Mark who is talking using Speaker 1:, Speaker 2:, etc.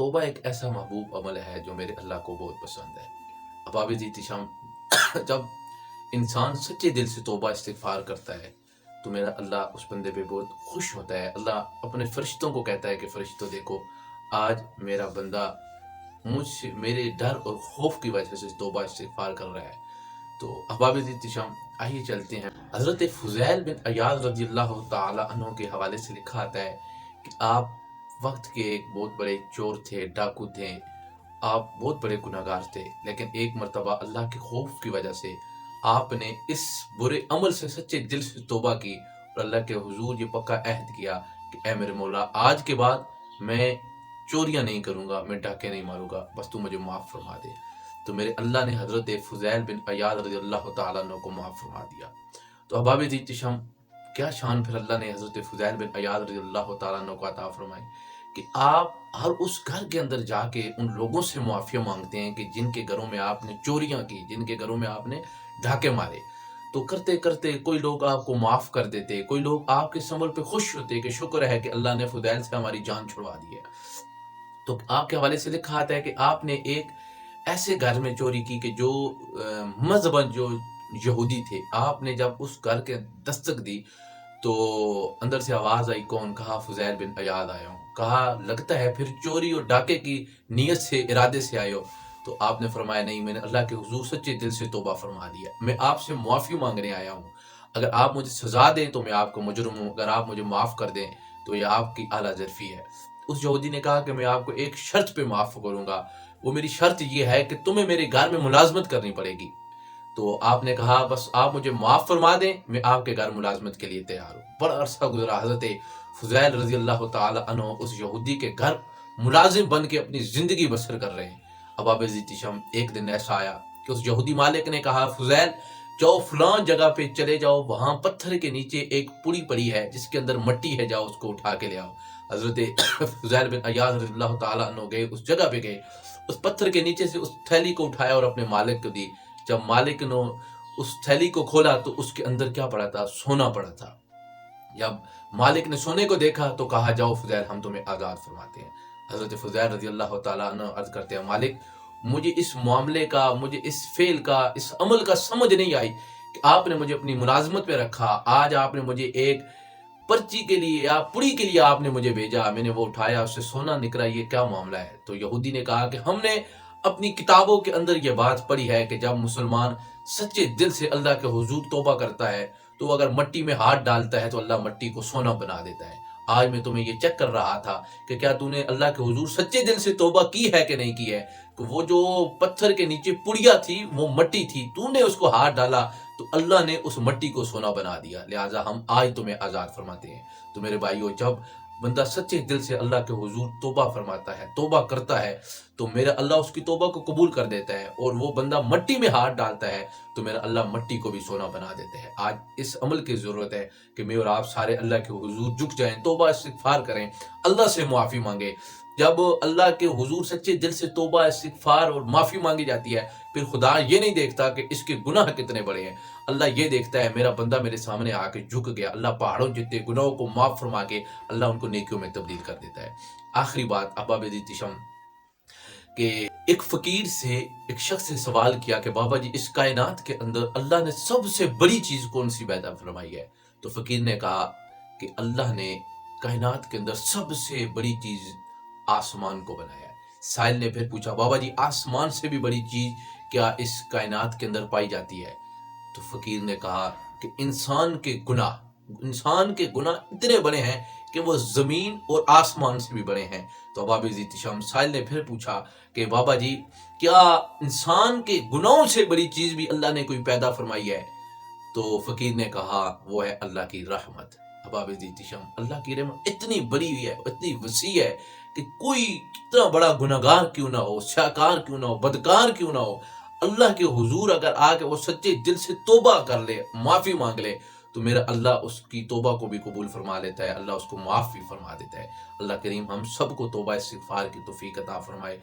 Speaker 1: توبہ ایک ایسا محبوب عمل ہے جو میرے اللہ کو بہت پسند ہے۔ اباب احتشام جب انسان سچے دل سے توبہ استغفار کرتا ہے تو میرا اللہ اس بندے پہ بہت خوش ہوتا ہے۔ اللہ اپنے فرشتوں کو کہتا ہے کہ فرشتوں دیکھو، آج میرا بندہ مجھ سے میرے ڈر اور خوف کی وجہ سے توبہ استغفار کر رہا ہے۔ تو احباب احتشام آئیے چلتے ہیں۔ حضرت فضیل بن عیاض رضی اللہ تعالی عنہ کے حوالے سے لکھا آتا ہے کہ آپ وقت کے ایک بہت بڑے چور تھے، ڈاکو تھے، آپ بہت بڑے گناہگار تھے، لیکن ایک مرتبہ اللہ کے خوف کی وجہ سے آپ نے اس برے عمل سے سچے دل سے توبہ کی اور اللہ کے حضور یہ پکا عہد کیا کہ اے میرے مولا، آج کے بعد میں چوریاں نہیں کروں گا، میں ڈاکے نہیں ماروں گا، بس تو مجھے معاف فرما دے۔ تو میرے اللہ نے حضرت فضیل بن عیاض رضی اللہ تعالیٰ عنہ کو معاف فرما دیا۔ تو احباب احتشام کیا شان پھر اللہ نے حضرت فضیل بن عیاض رضی اللہ تعالیٰ عنہ کو عطا فرمائی کہ آپ ہر اس گھر کے اندر جا کے ان لوگوں سے معافی مانگتے ہیں کہ جن کے گھروں میں آپ نے چوریاں کی، جن کے گھروں میں آپ نے ڈھاکے مارے۔ تو کرتے کرتے کوئی لوگ آپ کو معاف کر دیتے، کوئی لوگ آپ کے عمل پہ خوش ہوتے کہ شکر ہے کہ اللہ نے فضیل سے ہماری جان چھڑوا دی ہے۔ تو آپ کے حوالے سے لکھا آتا ہے کہ آپ نے ایک ایسے گھر میں چوری کی کہ جو مذہباً جو یہودی تھے۔ آپ نے جب اس گھر کے دستک دی تو اندر سے آواز آئی، کون؟ کہا فضیل بن عیاض آیا ہوں۔ کہا لگتا ہے پھر چوری اور ڈاکے کی نیت سے، ارادے سے آئے ہو؟ تو آپ نے فرمایا نہیں، میں نے اللہ کے حضور سچے دل سے توبہ فرما دیا، میں آپ سے معافی مانگنے آیا ہوں۔ اگر آپ مجھے سزا دیں تو میں آپ کو مجرم ہوں، اگر آپ مجھے معاف کر دیں تو یہ آپ کی اعلیٰ ظرفی ہے۔ اس یہودی نے کہا کہ میں آپ کو ایک شرط پہ معاف کروں گا، وہ میری شرط یہ ہے کہ تمہیں میرے گھر میں ملازمت کرنی پڑے گی۔ تو آپ نے کہا بس آپ مجھے معاف فرما دیں، میں آپ کے گھر ملازمت کے لیے تیار ہوں۔ بڑا عرصہ گزرا، حضرت فضیل رضی اللہ تعالی عنہ اس یہودی کے گھر ملازم بن کے اپنی زندگی بسر کر رہے ہیں۔ اباب احتشام ایک دن ایسا آیا کہ اس یہودی مالک نے کہا فضیل جاؤ فلان جگہ پہ چلے جاؤ، وہاں پتھر کے نیچے ایک پڑی پڑی ہے جس کے اندر مٹی ہے، جاؤ اس کو اٹھا کے لے آؤ۔ حضرت فضیل بن عیاض رضی اللہ تعالیٰ عنہ گئے، اس جگہ پہ گئے، اس پتھر کے نیچے سے اس تھیلی کو اٹھایا اور اپنے مالک کو دی۔ جب مالک نے اس تھیلی کو کھولا تو اس کے اندر کیا پڑا تھا؟ سونا پڑا تھا۔ جب مالک نے سونے کو دیکھا تو کہا جاؤ فضیل ہم تمہیں آزاد فرماتے ہیں۔ حضرت فضیل رضی اللہ تعالیٰ عنہ عرض کرتے ہیں مالک مجھے اس معاملے کا، مجھے اس فعل کا، اس عمل کا سمجھ نہیں آئی کہ آپ نے مجھے اپنی ملازمت میں رکھا، آج آپ نے مجھے ایک پرچی کے لیے یا پڑی کے لیے آپ نے مجھے بھیجا، میں نے وہ اٹھایا، اس سے سونا نکلا، یہ کیا معاملہ ہے؟ تو یہودی نے کہا کہ ہم نے اپنی کتابوں کے اندر یہ بات پڑھی ہے کہ جب مسلمان سچے دل سے اللہ کے حضور توبہ کرتا ہے تو اگر مٹی میں ہاتھ ڈالتا ہے تو اللہ مٹی کو سونا بنا دیتا ہے۔ آج میں تمہیں یہ چیک کر رہا تھا کہ کیا تو نے اللہ کے حضور سچے دل سے توبہ کی ہے کہ نہیں کی ہے، کہ وہ جو پتھر کے نیچے پڑیا تھی وہ مٹی تھی، تو نے اس کو ہاتھ ڈالا تو اللہ نے اس مٹی کو سونا بنا دیا، لہٰذا ہم آج تمہیں آزاد فرماتے ہیں۔ تو میرے بھائیو، جب بندہ سچے دل سے اللہ کے حضور توبہ فرماتا ہے، توبہ کرتا ہے، تو میرا اللہ اس کی توبہ کو قبول کر دیتا ہے، اور وہ بندہ مٹی میں ہاتھ ڈالتا ہے تو میرا اللہ مٹی کو بھی سونا بنا دیتا ہے۔ آج اس عمل کی ضرورت ہے کہ میں اور آپ سارے اللہ کے حضور جھک جائیں، توبہ استغفار کریں، اللہ سے معافی مانگیں۔ جب اللہ کے حضور سچے دل سے توبہ استغفار اور معافی مانگی جاتی ہے، پھر خدا یہ نہیں دیکھتا کہ اس کے گناہ کتنے بڑے ہیں، اللہ یہ دیکھتا ہے میرا بندہ میرے سامنے آ کے جھک گیا، اللہ پہاڑوں جتنے گناہوں کو معاف فرما کے اللہ ان کو نیکیوں میں تبدیل کر دیتا ہے۔ آخری بات احباب احتشام کہ ایک فقیر سے ایک شخص سے سوال کیا کہ بابا جی اس کائنات کے اندر اللہ نے سب سے بڑی چیز کون سی پیدا فرمائی ہے؟ تو فقیر نے کہا کہ اللہ نے کائنات کے اندر سب سے بڑی چیز آسمان کو بنایا ہے۔ سائل نے پھر پوچھا بابا جی آسمان سے بھی بڑی چیز کیا اس کائنات کے اندر پائی جاتی ہے؟ تو فقیر نے کہا کہ انسان کے گناہ اتنے بڑے ہیں کہ وہ زمین اور آسمان سے بھی بڑے ہیں۔ تو احباب احتشام سائل نے پھر پوچھا کہ بابا جی کیا انسان کے گناہوں سے بڑی چیز بھی اللہ نے کوئی پیدا فرمائی ہے؟ تو فقیر نے کہا وہ ہے اللہ کی رحمت۔ احباب احتشام اللہ کی رحمت اتنی بڑی ہے، اتنی وسیع ہے کہ کوئی کتنا بڑا گناہگار کیوں نہ ہو، سیاکار کیوں نہ ہو، بدکار کیوں نہ ہو، اللہ کے حضور اگر آ کے وہ سچے دل سے توبہ کر لے، معافی مانگ لے، تو میرا اللہ اس کی توبہ کو بھی قبول فرما لیتا ہے، اللہ اس کو معاف بھی فرما دیتا ہے۔ اللہ کریم ہم سب کو توبہ استغفار کی توفیق عطا فرمائے۔